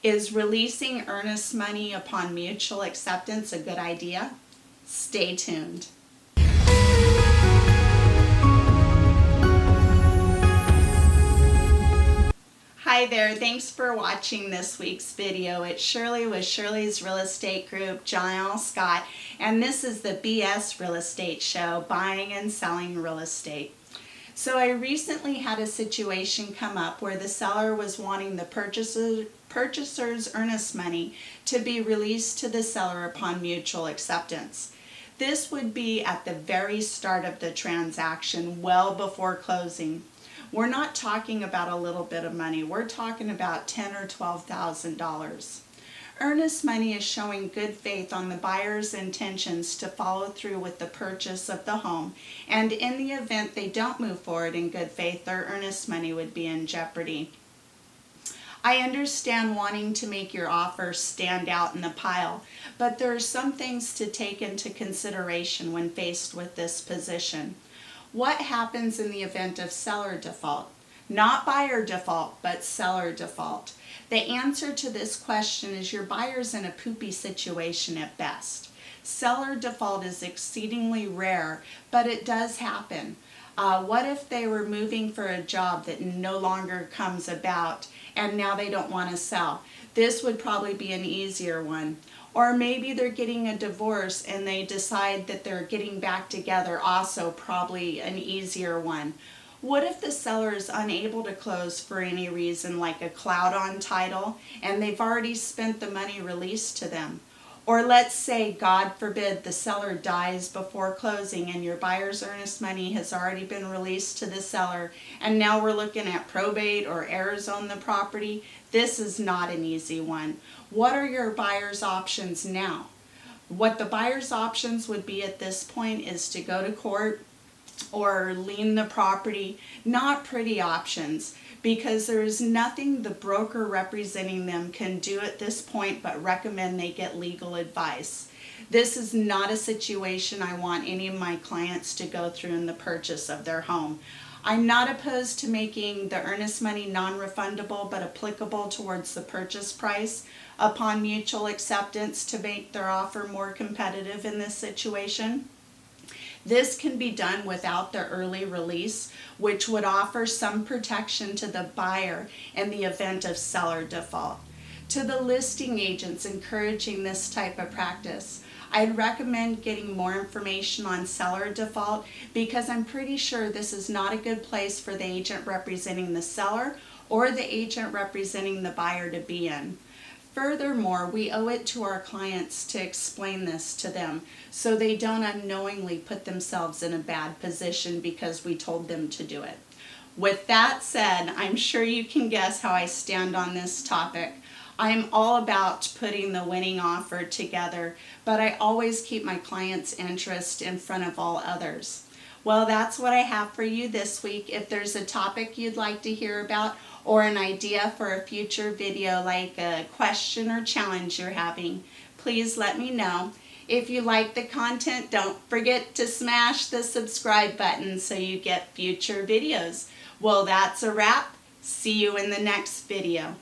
Is releasing earnest money upon mutual acceptance a good idea? Stay tuned. Hi there, thanks for watching this week's video. It's Shirley with Shirley's Real Estate Group, John Scott, and this is the BS Real Estate Show, buying and selling real estate. So I recently had a situation come up where the seller was wanting the purchaser's earnest money to be released to the seller upon mutual acceptance. This would be at the very start of the transaction, well before closing. We're not talking about a little bit of money. We're talking about $10,000 or $12,000. Earnest money is showing good faith on the buyer's intentions to follow through with the purchase of the home, and in the event they don't move forward in good faith, their earnest money would be in jeopardy. I understand wanting to make your offer stand out in the pile, but there are some things to take into consideration when faced with this position. What happens in the event of seller default? Not buyer default, but seller default. The answer to this question is your buyer's in a poopy situation at best. Seller default is exceedingly rare, but it does happen. What if they were moving for a job that no longer comes about and now they don't want to sell? This would probably be an easier one. Or maybe they're getting a divorce and they decide that they're getting back together, also probably an easier one. What if the seller is unable to close for any reason, like a cloud on title, and they've already spent the money released to them? Or let's say, God forbid, the seller dies before closing and your buyer's earnest money has already been released to the seller, and now we're looking at probate or heirs on the property. This is not an easy one. What are your buyer's options now? What the buyer's options would be at this point is to go to court or lien the property. Not pretty options, because there is nothing the broker representing them can do at this point but recommend they get legal advice. This is not a situation I want any of my clients to go through in the purchase of their home. I'm not opposed to making the earnest money non-refundable but applicable towards the purchase price upon mutual acceptance to make their offer more competitive in this situation. This can be done without the early release, which would offer some protection to the buyer in the event of seller default. To the listing agents encouraging this type of practice, I'd recommend getting more information on seller default, because I'm pretty sure this is not a good place for the agent representing the seller or the agent representing the buyer to be in. Furthermore, we owe it to our clients to explain this to them so they don't unknowingly put themselves in a bad position because we told them to do it. With that said, I'm sure you can guess how I stand on this topic. I'm all about putting the winning offer together, but I always keep my clients' interest in front of all others. Well, that's what I have for you this week. If there's a topic you'd like to hear about, or an idea for a future video, like a question or challenge you're having, please let me know. If you like the content, don't forget to smash the subscribe button so you get future videos. Well, that's a wrap. See you in the next video.